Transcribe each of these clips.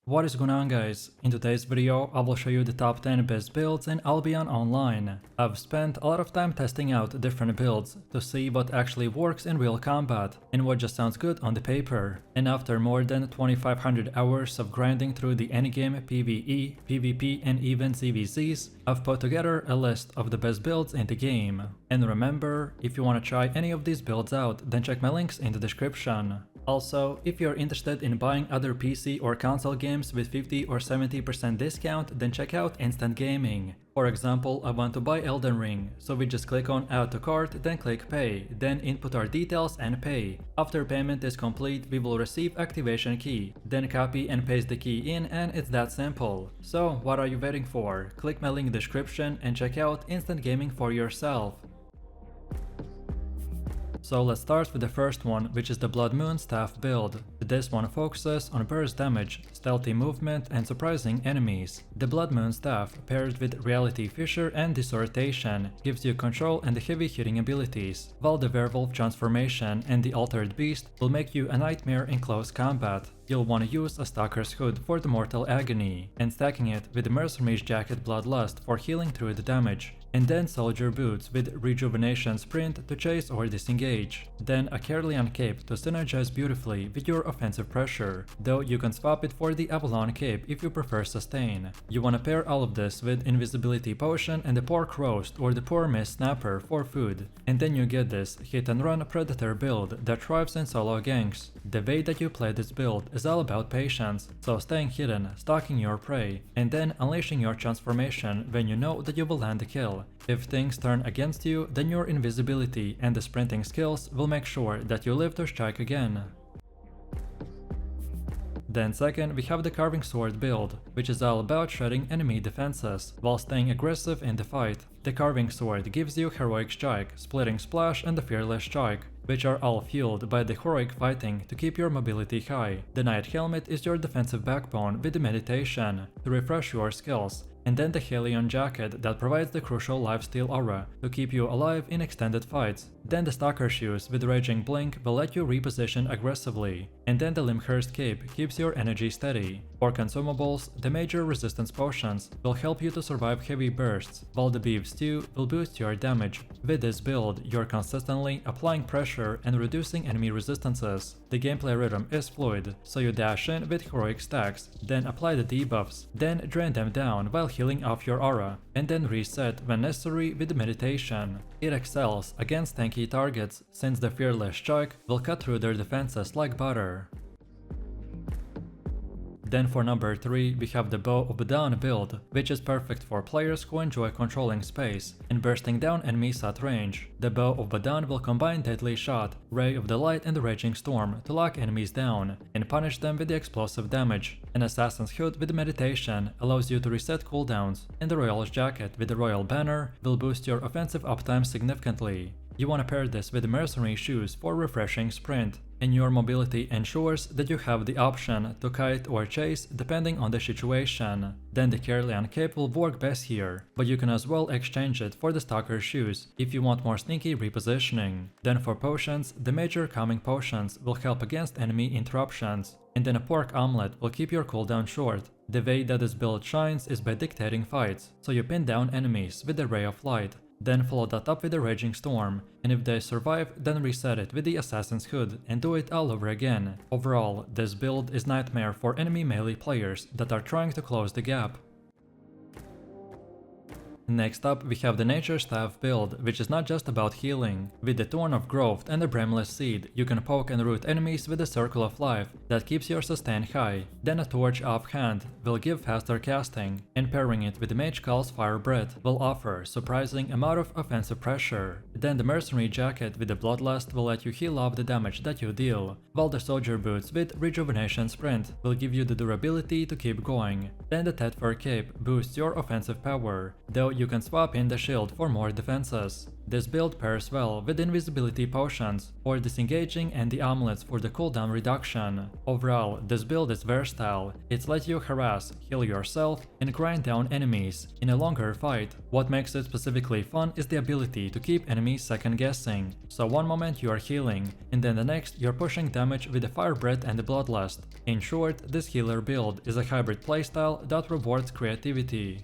What is going on, guys? In today's video I will show you the top 10 best builds in Albion Online. I've spent a lot of time testing out different builds to see what actually works in real combat and what just sounds good on the paper. And after more than 2500 hours of grinding through the endgame PvE, PvP and even CVCs, I've put together a list of the best builds in the game. And remember, if you want to try any of these builds out, then check my links in the description. Also, if you're interested in buying other PC or console games with 50 or 70% discount, then check out Instant Gaming. For example, I want to buy Elden Ring, so we just click on Add to Cart, then click Pay, then input our details and pay. After payment is complete, we will receive activation key, then copy and paste the key in, and it's that simple. So what are you waiting for? Click my link description and check out Instant Gaming for yourself. So let's start with the first one, which is the Bloodmoon staff build. This one focuses on burst damage, stealthy movement and surprising enemies. The Bloodmoon staff, paired with Reality Fissure and Disorientation, gives you control and heavy hitting abilities, while the Werewolf transformation and the Altered Beast will make you a nightmare in close combat. You'll want to use a Stalker's Hood for the Mortal Agony, and stacking it with the Mercenary's Jacket Bloodlust for healing through the damage, and then Soldier Boots with Rejuvenation Sprint to chase or disengage, then a Carleon Cape to synergize beautifully with your offensive pressure, though you can swap it for the Avalon Cape if you prefer Sustain. You want to pair all of this with Invisibility Potion and the Pork Roast or the Poor Miss Snapper for food, and then you get this hit and run Predator build that thrives in solo ganks. The way that you play this build is all about patience, so staying hidden, stalking your prey, and then unleashing your transformation when you know that you will land a kill. If things turn against you, then your invisibility and the sprinting skills will make sure that you live to strike again. Then second, we have the Carving Sword build, which is all about shredding enemy defenses while staying aggressive in the fight. The Carving Sword gives you Heroic Strike, Splitting Splash and the Fearless Strike, which are all fueled by the heroic fighting to keep your mobility high. The Knight Helmet is your defensive backbone with the Meditation to refresh your skills, and then the Helion Jacket that provides the crucial lifesteal aura to keep you alive in extended fights. Then the Stalker Shoes with Raging Blink will let you reposition aggressively, and then the Limhurst Cape keeps your energy steady. For consumables, the Major Resistance Potions will help you to survive heavy bursts, while the Beef Stew will boost your damage. With this build, you're consistently applying pressure and reducing enemy resistances. The gameplay rhythm is fluid, so you dash in with heroic stacks, then apply the debuffs, then drain them down while healing off your aura, and then reset when necessary with the Meditation. It excels against tanky targets since the Fearless Strike will cut through their defenses like butter. Then for number 3, we have the Bow of Badon build, which is perfect for players who enjoy controlling space and bursting down enemies at range. The Bow of Badon will combine Deadly Shot, Ray of the Light and the Raging Storm to lock enemies down and punish them with the explosive damage. An Assassin's Hood with Meditation allows you to reset cooldowns, and the Royal's Jacket with the Royal Banner will boost your offensive uptime significantly. You want to pair this with the Mercenary Shoes for refreshing sprint, and your mobility ensures that you have the option to kite or chase depending on the situation. Then the Carleon Cape will work best here, but you can as well exchange it for the Stalker Shoes if you want more sneaky repositioning. Then for potions, the Major Calming Potions will help against enemy interruptions, and then a Pork Omelette will keep your cooldown short. The way that this build shines is by dictating fights, so you pin down enemies with the Ray of Light. Then follow that up with the Raging Storm, and if they survive, then reset it with the Assassin's Hood and do it all over again. Overall, this build is nightmare for enemy melee players that are trying to close the gap. Next up, we have the Nature Staff build, which is not just about healing. With the Thorn of Growth and the Bramless Seed, you can poke and root enemies with a Circle of Life that keeps your sustain high. Then a Torch offhand will give faster casting, and pairing it with the Mage Call's Fire Breath will offer surprising amount of offensive pressure. Then the Mercenary Jacket with the Bloodlust will let you heal off the damage that you deal, while the Soldier Boots with Rejuvenation Sprint will give you the durability to keep going. Then the Tet Fur Cape boosts your offensive power, though you can swap in the shield for more defenses. This build pairs well with invisibility potions for disengaging and the amulets for the cooldown reduction. Overall, this build is versatile. It lets you harass, heal yourself, and grind down enemies in a longer fight. What makes it specifically fun is the ability to keep enemies second guessing. So one moment you are healing, and then the next you're pushing damage with the fire breath and the bloodlust. In short, this healer build is a hybrid playstyle that rewards creativity.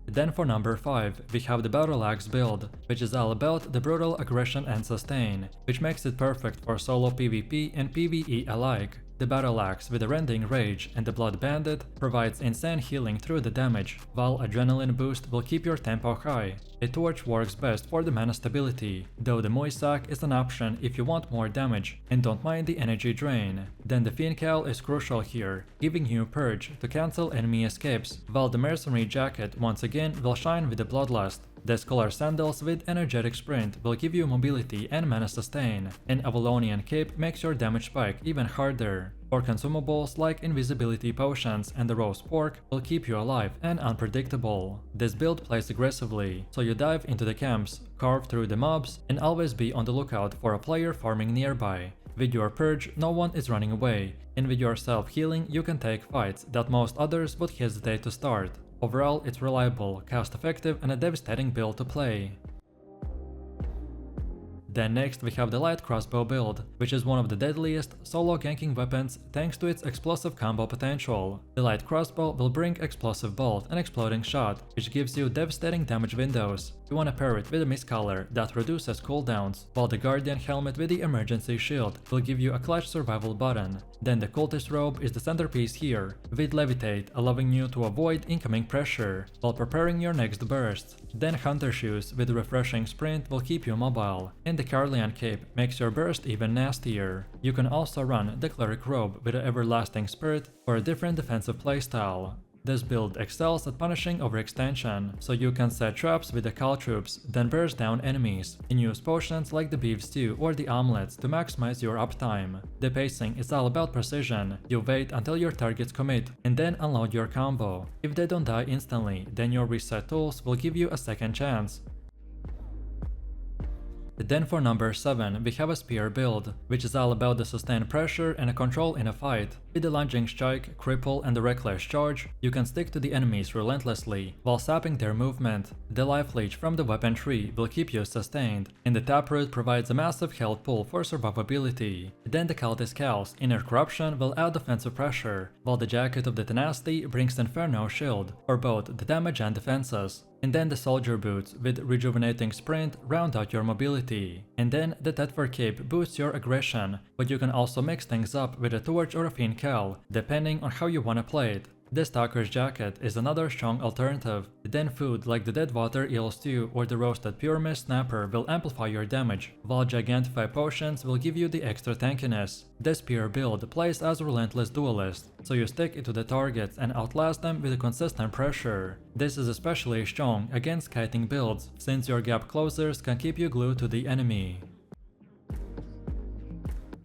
Then for number 5, we have the Battleaxe build, which is all about the brutal aggression and sustain, which makes it perfect for solo PvP and PvE alike. The Battleaxe with the rending rage and the Blood Bandit provides insane healing through the damage, while Adrenaline Boost will keep your tempo high. A torch works best for the mana stability, though the Moisak is an option if you want more damage and don't mind the energy drain. Then the Fincal is crucial here, giving you Purge to cancel enemy escapes, while the Mercenary Jacket once again will shine with the Bloodlust. The Scholar Sandals with Energetic Sprint will give you mobility and mana sustain, and Avalonian Cape makes your damage spike even harder. Or consumables like Invisibility Potions and the Roast Pork will keep you alive and unpredictable. This build plays aggressively, so you dive into the camps, carve through the mobs, and always be on the lookout for a player farming nearby. With your Purge, no one is running away, and with your self-healing you can take fights that most others would hesitate to start. Overall, it's reliable, cost-effective, and a devastating build to play. Then next we have the light crossbow build, which is one of the deadliest solo ganking weapons thanks to its explosive combo potential. The light crossbow will bring explosive bolt and exploding shot, which gives you devastating damage windows. You wanna pair it with a Mistcaller that reduces cooldowns, while the Guardian helmet with the emergency shield will give you a clutch survival button. Then the cultist robe is the centerpiece here, with Levitate allowing you to avoid incoming pressure while preparing your next burst. Then hunter shoes with refreshing sprint will keep you mobile, and the Carlian cape makes your burst even nastier. You can also run the cleric robe with an everlasting spirit for a different defensive playstyle. This build excels at punishing overextension, so you can set traps with the Caltroops, then burst down enemies, and use potions like the beef stew or the omelets to maximize your uptime. The pacing is all about precision. You wait until your targets commit, and then unload your combo. If they don't die instantly, then your reset tools will give you a second chance. Then for number 7, we have a spear build, which is all about the sustained pressure and a control in a fight. With the lunging strike, cripple, and the reckless charge, you can stick to the enemies relentlessly, while sapping their movement. The life leech from the weapon tree will keep you sustained, and the taproot provides a massive health pool for survivability. Then the cultist Cal's inner corruption will add offensive pressure, while the jacket of the tenacity brings Inferno shield, for both the damage and defenses. And then the soldier boots with rejuvenating sprint round out your mobility. And then the Tether cape boosts your aggression, but you can also mix things up with a torch or a Fincal, depending on how you wanna play it. The Stalker's Jacket is another strong alternative. Then food like the Deadwater Eel Stew or the Roasted Pure Mist Snapper will amplify your damage, while Gigantify Potions will give you the extra tankiness. The Spear build plays as a relentless duelist, so you stick into the targets and outlast them with a consistent pressure. This is especially strong against kiting builds, since your gap closers can keep you glued to the enemy.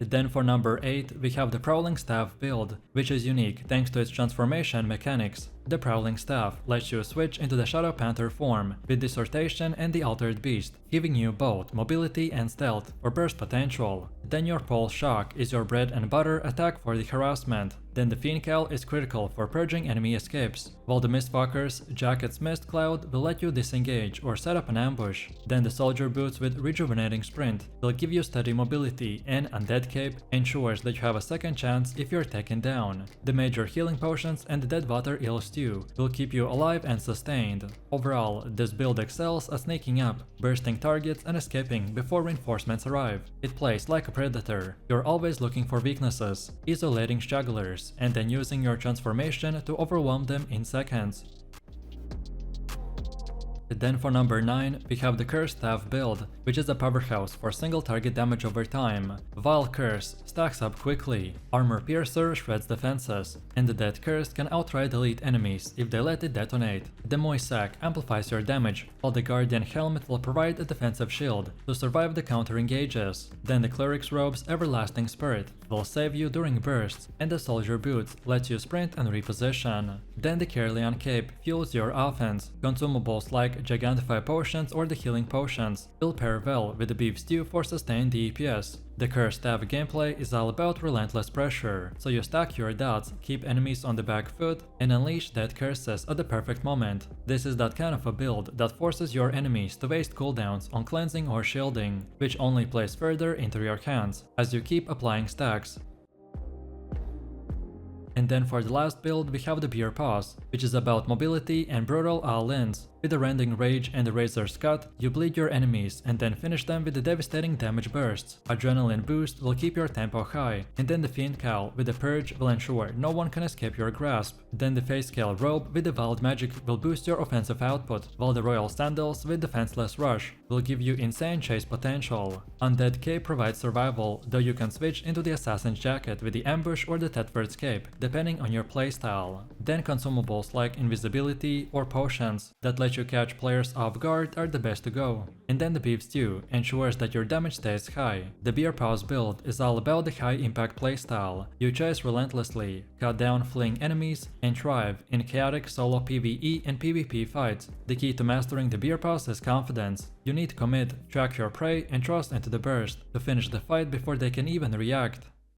Then for number 8, we have the Prowling Staff build, which is unique thanks to its transformation mechanics. The Prowling Staff lets you switch into the Shadow Panther form with Dissortation and the Altered Beast, giving you both mobility and stealth or burst potential. Then your Pulse Shock is your bread and butter attack for the harassment. Then the Fincal is critical for purging enemy escapes, while the Mistfucker's Jacket's Mist Cloud will let you disengage or set up an ambush. Then the Soldier Boots with Rejuvenating Sprint will give you steady mobility, and Undead Cape ensures that you have a second chance if you're taken down. The Major Healing Potions and the Deadwater Eel Stew will keep you alive and sustained. Overall, this build excels at sneaking up, bursting targets and escaping before reinforcements arrive. It plays like a predator. You're always looking for weaknesses, isolating stragglers, and then using your transformation to overwhelm them in seconds. Then for number 9, we have the Curse Staff build, which is a powerhouse for single target damage over time. Vile Curse stacks up quickly, Armor Piercer shreds defenses, and the Dead Curse can outright delete enemies if they let it detonate. The Moisac amplifies your damage, while the Guardian Helmet will provide a defensive shield to survive the counter engages. Then the Cleric's Robe's Everlasting Spirit will save you during bursts, and the Soldier Boots lets you sprint and reposition. Then the Caerleon Cape fuels your offense. Consumables like Gigantify Potions or the Healing Potions will pair well with the Beef Stew for sustained DPS. The Curse Staff gameplay is all about relentless pressure, so you stack your dots, keep enemies on the back foot, and unleash dead curses at the perfect moment. This is that kind of a build that forces your enemies to waste cooldowns on cleansing or shielding, which only plays further into your hands as you keep applying stacks. And then for the last build we have the Beer Paws, which is about mobility and brutal all-ins. With the Rending Rage and the Razor's Cut, you bleed your enemies and then finish them with the devastating damage bursts. Adrenaline Boost will keep your tempo high, and then the Fiend Cowl with the Purge will ensure no one can escape your grasp. Then the Face Scale Robe with the Wild Magic will boost your offensive output, while the Royal Sandals with Defenseless Rush will give you insane chase potential. Undead Cape provides survival, though you can switch into the Assassin's Jacket with the Ambush or the Thetford's Cape, depending on your playstyle. Then consumables like Invisibility or Potions that let you catch players off guard are the best to go. And then the Beef Stew ensures that your damage stays high. The Beer Paws build is all about the high impact playstyle. You chase relentlessly, cut down fleeing enemies, and thrive in chaotic solo PvE and PvP fights. The key to mastering the Beer Paws is confidence. You need to commit, track your prey, and trust into the burst to finish the fight before they can even react.